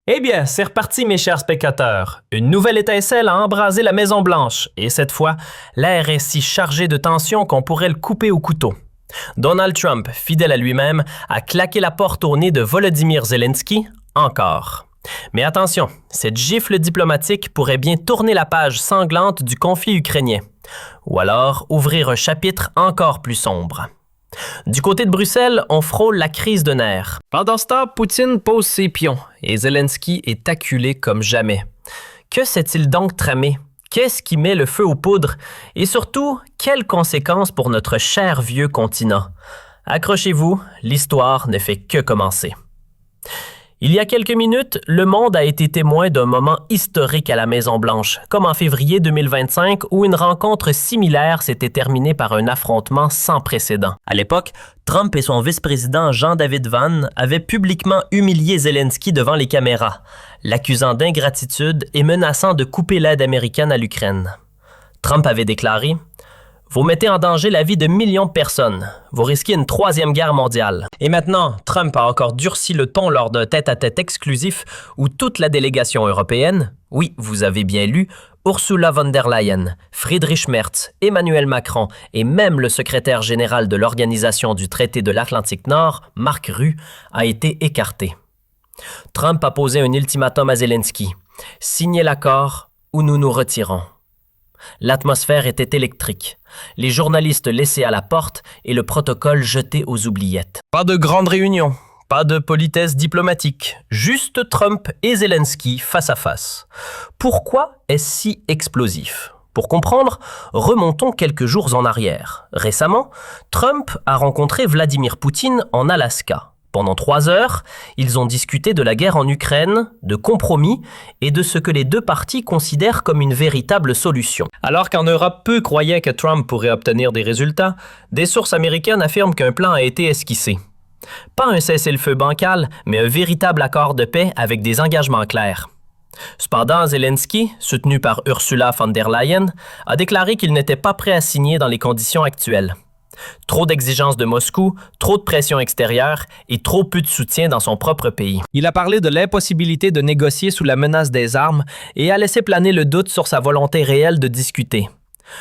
Eh bien, c'est reparti mes chers spectateurs. Une nouvelle étincelle a embrasé la Maison-Blanche et cette fois, l'air est si chargé de tension qu'on pourrait le couper au couteau. Donald Trump, fidèle à lui-même, a claqué la porte au nez de Volodymyr Zelensky, encore. Mais attention, cette gifle diplomatique pourrait bien tourner la page sanglante du conflit ukrainien, ou alors ouvrir un chapitre encore plus sombre. Du côté de Bruxelles, on frôle la crise de nerfs. Pendant ce temps, Poutine pose ses pions et Zelensky est acculé comme jamais. Que s'est-il donc tramé? Qu'est-ce qui met le feu aux poudres? Et surtout, quelles conséquences pour notre cher vieux continent? Accrochez-vous, l'histoire ne fait que commencer. Il y a quelques minutes, le monde a été témoin d'un moment historique à la Maison-Blanche, comme en février 2025 où une rencontre similaire s'était terminée par un affrontement sans précédent. À l'époque, Trump et son vice-président Jean-David Van avaient publiquement humilié Zelensky devant les caméras, l'accusant d'ingratitude et menaçant de couper l'aide américaine à l'Ukraine. Trump avait déclaré « Vous mettez en danger la vie de millions de personnes. Vous risquez une troisième guerre mondiale. » Et maintenant, Trump a encore durci le ton lors d'un tête-à-tête exclusif où toute la délégation européenne, oui, vous avez bien lu, Ursula von der Leyen, Friedrich Merz, Emmanuel Macron et même le secrétaire général de l'Organisation du traité de l'Atlantique Nord, Mark Rutte, a été écarté. Trump a posé un ultimatum à Zelensky. « Signez l'accord ou nous nous retirons. » L'atmosphère était électrique, les journalistes laissés à la porte et le protocole jeté aux oubliettes. Pas de grande réunion, pas de politesse diplomatique, juste Trump et Zelensky face à face. Pourquoi est-ce si explosif? Pour comprendre, remontons quelques jours en arrière. Récemment, Trump a rencontré Vladimir Poutine en Alaska. Pendant 3 heures, ils ont discuté de la guerre en Ukraine, de compromis et de ce que les deux parties considèrent comme une véritable solution. Alors qu'en Europe, peu croyaient que Trump pourrait obtenir des résultats, des sources américaines affirment qu'un plan a été esquissé. Pas un cessez-le-feu bancal, mais un véritable accord de paix avec des engagements clairs. Cependant, Zelensky, soutenu par Ursula von der Leyen, a déclaré qu'il n'était pas prêt à signer dans les conditions actuelles. Trop d'exigences de Moscou, trop de pression extérieure et trop peu de soutien dans son propre pays. Il a parlé de l'impossibilité de négocier sous la menace des armes et a laissé planer le doute sur sa volonté réelle de discuter.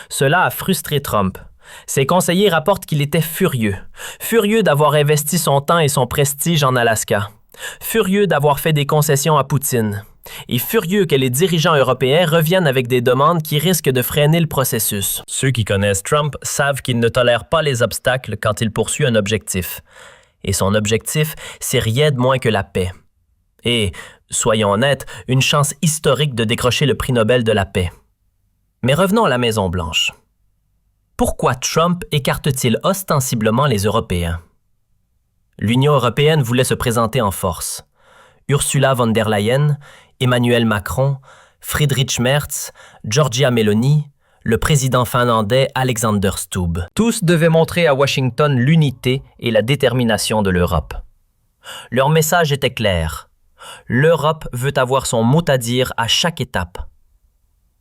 Cela a frustré Trump. Ses conseillers rapportent qu'il était furieux d'avoir investi son temps et son prestige en Alaska, furieux d'avoir fait des concessions à Poutine, et furieux que les dirigeants européens reviennent avec des demandes qui risquent de freiner le processus. Ceux qui connaissent Trump savent qu'il ne tolère pas les obstacles quand il poursuit un objectif. Et son objectif, c'est rien de moins que la paix. Et, soyons honnêtes, une chance historique de décrocher le prix Nobel de la paix. Mais revenons à la Maison-Blanche. Pourquoi Trump écarte-t-il ostensiblement les Européens? L'Union européenne voulait se présenter en force. Ursula von der Leyen, Emmanuel Macron, Friedrich Merz, Giorgia Meloni, le président finlandais Alexander Stubb. Tous devaient montrer à Washington l'unité et la détermination de l'Europe. Leur message était clair. L'Europe veut avoir son mot à dire à chaque étape.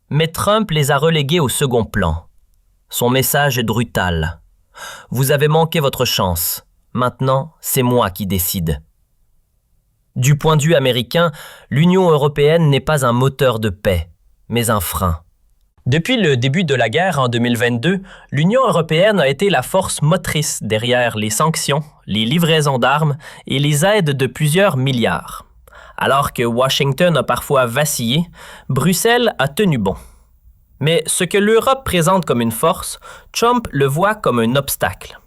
Mais Trump les a relégués au second plan. Son message est brutal. Vous avez manqué votre chance. Maintenant, c'est moi qui décide. Du point de vue américain, l'Union européenne n'est pas un moteur de paix, mais un frein. Depuis le début de la guerre en 2022, l'Union européenne a été la force motrice derrière les sanctions, les livraisons d'armes et les aides de plusieurs milliards. Alors que Washington a parfois vacillé, Bruxelles a tenu bon. Mais ce que l'Europe présente comme une force, Trump le voit comme un obstacle.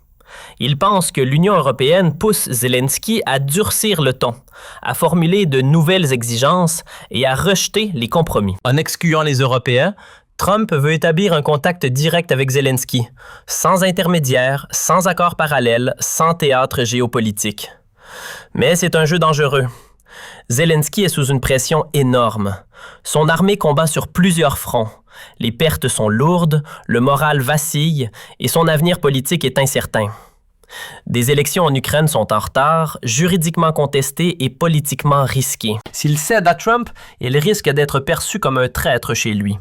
Il pense que l'Union européenne pousse Zelensky à durcir le ton, à formuler de nouvelles exigences et à rejeter les compromis. En excluant les Européens, Trump veut établir un contact direct avec Zelensky, sans intermédiaire, sans accord parallèle, sans théâtre géopolitique. Mais c'est un jeu dangereux. Zelensky est sous une pression énorme. Son armée combat sur plusieurs fronts. Les pertes sont lourdes, le moral vacille et son avenir politique est incertain. Des élections en Ukraine sont en retard, juridiquement contestées et politiquement risquées. S'il cède à Trump, il risque d'être perçu comme un traître chez lui.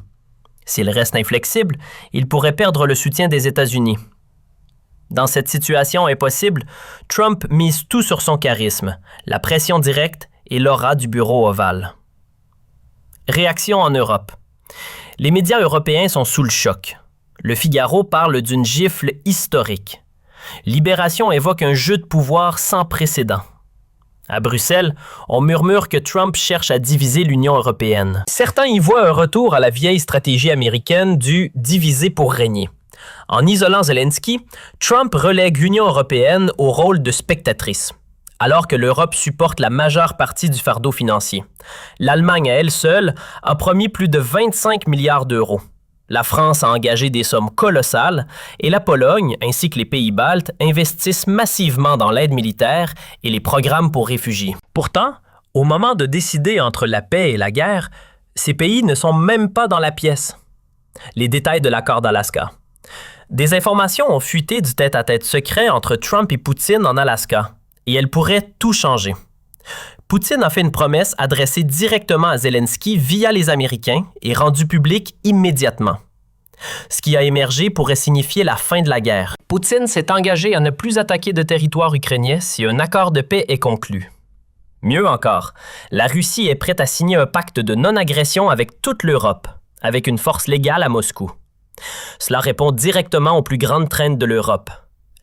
S'il reste inflexible, il pourrait perdre le soutien des États-Unis. Dans cette situation impossible, Trump mise tout sur son charisme, la pression directe et l'aura du bureau ovale. Réaction en Europe. Les médias européens sont sous le choc. Le Figaro parle d'une gifle historique. Libération évoque un jeu de pouvoir sans précédent. À Bruxelles, on murmure que Trump cherche à diviser l'Union européenne. Certains y voient un retour à la vieille stratégie américaine du « diviser pour régner ». En isolant Zelensky, Trump relègue l'Union européenne au rôle de spectatrice, alors que l'Europe supporte la majeure partie du fardeau financier. L'Allemagne à elle seule a promis plus de 25 milliards d'euros. La France a engagé des sommes colossales et la Pologne, ainsi que les pays baltes, investissent massivement dans l'aide militaire et les programmes pour réfugiés. Pourtant, au moment de décider entre la paix et la guerre, ces pays ne sont même pas dans la pièce. Les détails de l'accord d'Alaska. Des informations ont fuité du tête-à-tête secret entre Trump et Poutine en Alaska, et elles pourraient tout changer. Poutine a fait une promesse adressée directement à Zelensky via les Américains et rendue publique immédiatement. Ce qui a émergé pourrait signifier la fin de la guerre. Poutine s'est engagé à ne plus attaquer de territoire ukrainien si un accord de paix est conclu. Mieux encore, la Russie est prête à signer un pacte de non-agression avec toute l'Europe, avec une force légale à Moscou. Cela répond directement aux plus grandes craintes de l'Europe.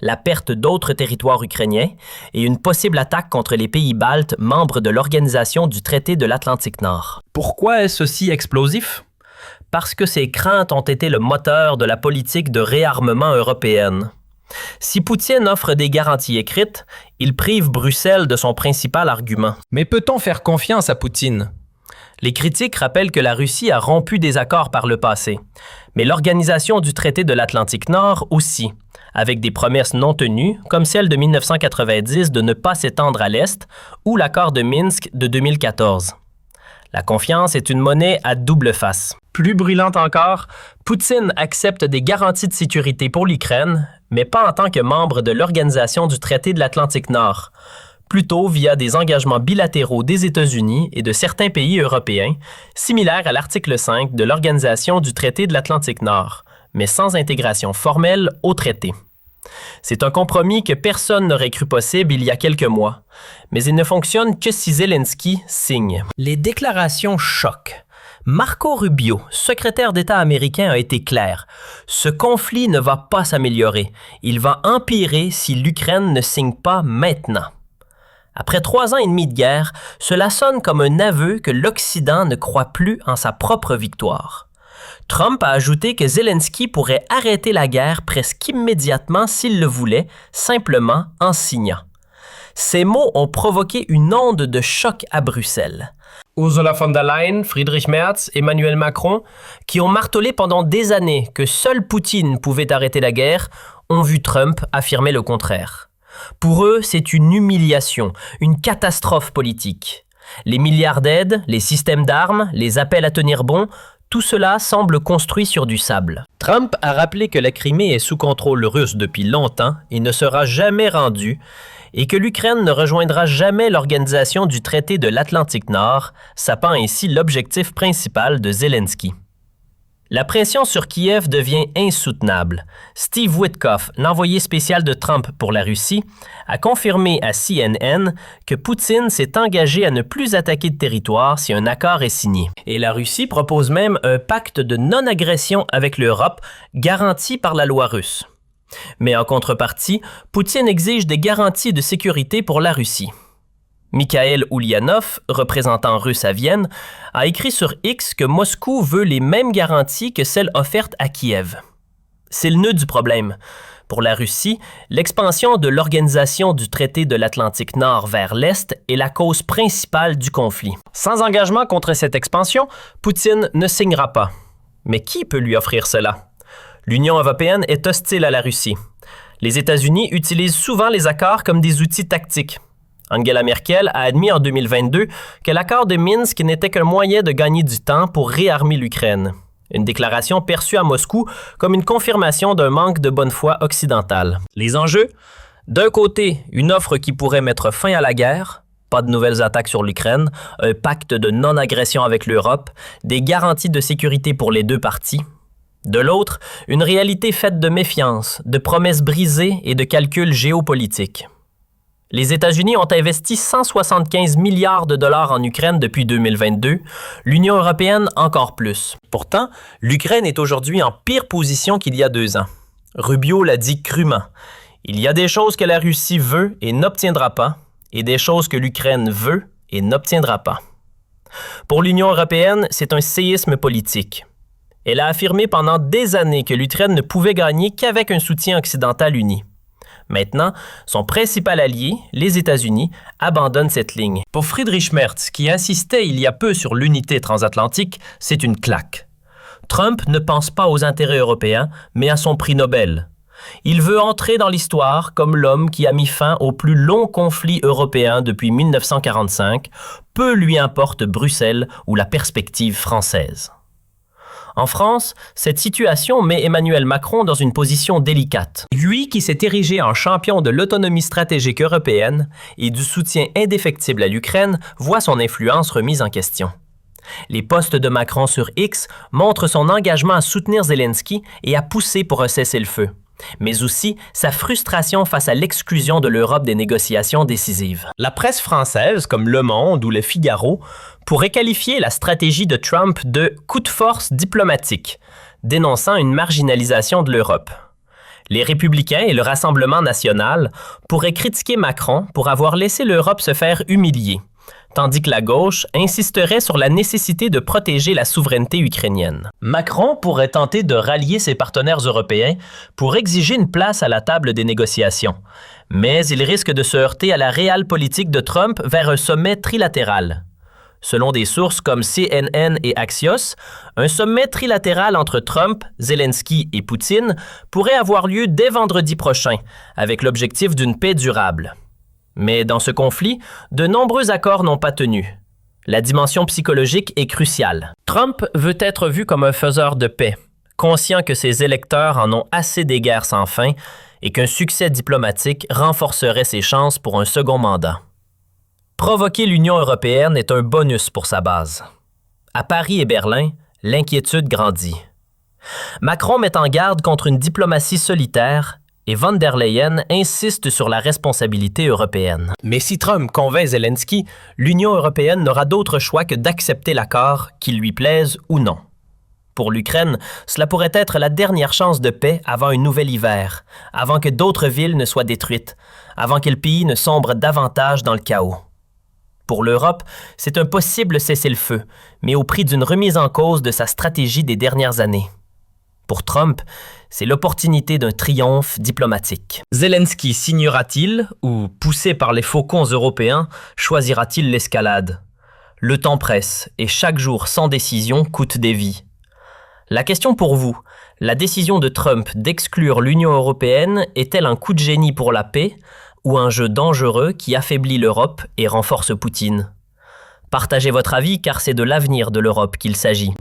La perte d'autres territoires ukrainiens et une possible attaque contre les pays baltes membres de l'Organisation du traité de l'Atlantique Nord. Pourquoi est-ce aussi explosif? Parce que ces craintes ont été le moteur de la politique de réarmement européenne. Si Poutine offre des garanties écrites, il prive Bruxelles de son principal argument. Mais peut-on faire confiance à Poutine? Les critiques rappellent que la Russie a rompu des accords par le passé, mais l'Organisation du traité de l'Atlantique Nord aussi, avec des promesses non tenues, comme celle de 1990 de ne pas s'étendre à l'Est ou l'accord de Minsk de 2014. La confiance est une monnaie à double face. Plus brûlante encore, Poutine accepte des garanties de sécurité pour l'Ukraine, mais pas en tant que membre de l'Organisation du traité de l'Atlantique Nord, plutôt via des engagements bilatéraux des États-Unis et de certains pays européens, similaires à l'article 5 de l'Organisation du traité de l'Atlantique Nord, mais sans intégration formelle au traité. C'est un compromis que personne n'aurait cru possible il y a quelques mois, mais il ne fonctionne que si Zelensky signe. Les déclarations choquent. Marco Rubio, secrétaire d'État américain, a été clair. Ce conflit ne va pas s'améliorer. Il va empirer si l'Ukraine ne signe pas maintenant. Après 3 ans et demi de guerre, cela sonne comme un aveu que l'Occident ne croit plus en sa propre victoire. Trump a ajouté que Zelensky pourrait arrêter la guerre presque immédiatement s'il le voulait, simplement en signant. Ces mots ont provoqué une onde de choc à Bruxelles. Ursula von der Leyen, Friedrich Merz, Emmanuel Macron, qui ont martelé pendant des années que seul Poutine pouvait arrêter la guerre, ont vu Trump affirmer le contraire. Pour eux, c'est une humiliation, une catastrophe politique. Les milliards d'aides, les systèmes d'armes, les appels à tenir bon, tout cela semble construit sur du sable. Trump a rappelé que la Crimée est sous contrôle russe depuis longtemps et ne sera jamais rendue, et que l'Ukraine ne rejoindra jamais l'Organisation du traité de l'Atlantique Nord, sapant ainsi l'objectif principal de Zelensky. La pression sur Kiev devient insoutenable. Steve Witkoff, l'envoyé spécial de Trump pour la Russie, a confirmé à CNN que Poutine s'est engagé à ne plus attaquer de territoire si un accord est signé. Et la Russie propose même un pacte de non-agression avec l'Europe garanti par la loi russe. Mais en contrepartie, Poutine exige des garanties de sécurité pour la Russie. Mikhail Ulyanov, représentant russe à Vienne, a écrit sur X que Moscou veut les mêmes garanties que celles offertes à Kiev. C'est le nœud du problème. Pour la Russie, l'expansion de l'Organisation du traité de l'Atlantique Nord vers l'Est est la cause principale du conflit. Sans engagement contre cette expansion, Poutine ne signera pas. Mais qui peut lui offrir cela? L'Union européenne est hostile à la Russie. Les États-Unis utilisent souvent les accords comme des outils tactiques. Angela Merkel a admis en 2022 que l'accord de Minsk n'était qu'un moyen de gagner du temps pour réarmer l'Ukraine. Une déclaration perçue à Moscou comme une confirmation d'un manque de bonne foi occidentale. Les enjeux? D'un côté, une offre qui pourrait mettre fin à la guerre, pas de nouvelles attaques sur l'Ukraine, un pacte de non-agression avec l'Europe, des garanties de sécurité pour les deux parties. De l'autre, une réalité faite de méfiance, de promesses brisées et de calculs géopolitiques. Les États-Unis ont investi 175 milliards de dollars en Ukraine depuis 2022, l'Union européenne encore plus. Pourtant, l'Ukraine est aujourd'hui en pire position qu'il y a 2 ans. Rubio l'a dit crûment. Il y a des choses que la Russie veut et n'obtiendra pas, et des choses que l'Ukraine veut et n'obtiendra pas. Pour l'Union européenne, c'est un séisme politique. Elle a affirmé pendant des années que l'Ukraine ne pouvait gagner qu'avec un soutien occidental uni. Maintenant, son principal allié, les États-Unis, abandonne cette ligne. Pour Friedrich Merz, qui insistait il y a peu sur l'unité transatlantique, c'est une claque. Trump ne pense pas aux intérêts européens, mais à son prix Nobel. Il veut entrer dans l'histoire comme l'homme qui a mis fin au plus long conflit européen depuis 1945, peu lui importe Bruxelles ou la perspective française. En France, cette situation met Emmanuel Macron dans une position délicate. Lui qui s'est érigé en champion de l'autonomie stratégique européenne et du soutien indéfectible à l'Ukraine voit son influence remise en question. Les posts de Macron sur X montrent son engagement à soutenir Zelensky et à pousser pour un cessez-le-feu, mais aussi sa frustration face à l'exclusion de l'Europe des négociations décisives. La presse française, comme Le Monde ou Le Figaro, pourrait qualifier la stratégie de Trump de « coup de force diplomatique », dénonçant une marginalisation de l'Europe. Les Républicains et le Rassemblement national pourraient critiquer Macron pour avoir laissé l'Europe se faire humilier, tandis que la gauche insisterait sur la nécessité de protéger la souveraineté ukrainienne. Macron pourrait tenter de rallier ses partenaires européens pour exiger une place à la table des négociations, mais il risque de se heurter à la réelle politique de Trump vers un sommet trilatéral. Selon des sources comme CNN et Axios, un sommet trilatéral entre Trump, Zelensky et Poutine pourrait avoir lieu dès vendredi prochain, avec l'objectif d'une paix durable. Mais dans ce conflit, de nombreux accords n'ont pas tenu. La dimension psychologique est cruciale. Trump veut être vu comme un faiseur de paix, conscient que ses électeurs en ont assez des guerres sans fin et qu'un succès diplomatique renforcerait ses chances pour un second mandat. Provoquer l'Union européenne est un bonus pour sa base. À Paris et Berlin, l'inquiétude grandit. Macron met en garde contre une diplomatie solitaire et von der Leyen insiste sur la responsabilité européenne. Mais si Trump convainc Zelensky, l'Union européenne n'aura d'autre choix que d'accepter l'accord, qu'il lui plaise ou non. Pour l'Ukraine, cela pourrait être la dernière chance de paix avant un nouvel hiver, avant que d'autres villes ne soient détruites, avant que le pays ne sombre davantage dans le chaos. Pour l'Europe, c'est un possible cessez-le-feu, mais au prix d'une remise en cause de sa stratégie des dernières années. Pour Trump, c'est l'opportunité d'un triomphe diplomatique. Zelensky signera-t-il, ou poussé par les faucons européens, choisira-t-il l'escalade? Le temps presse, et chaque jour sans décision coûte des vies. La question pour vous, la décision de Trump d'exclure l'Union européenne est-elle un coup de génie pour la paix ou un jeu dangereux qui affaiblit l'Europe et renforce Poutine? Partagez votre avis car c'est de l'avenir de l'Europe qu'il s'agit.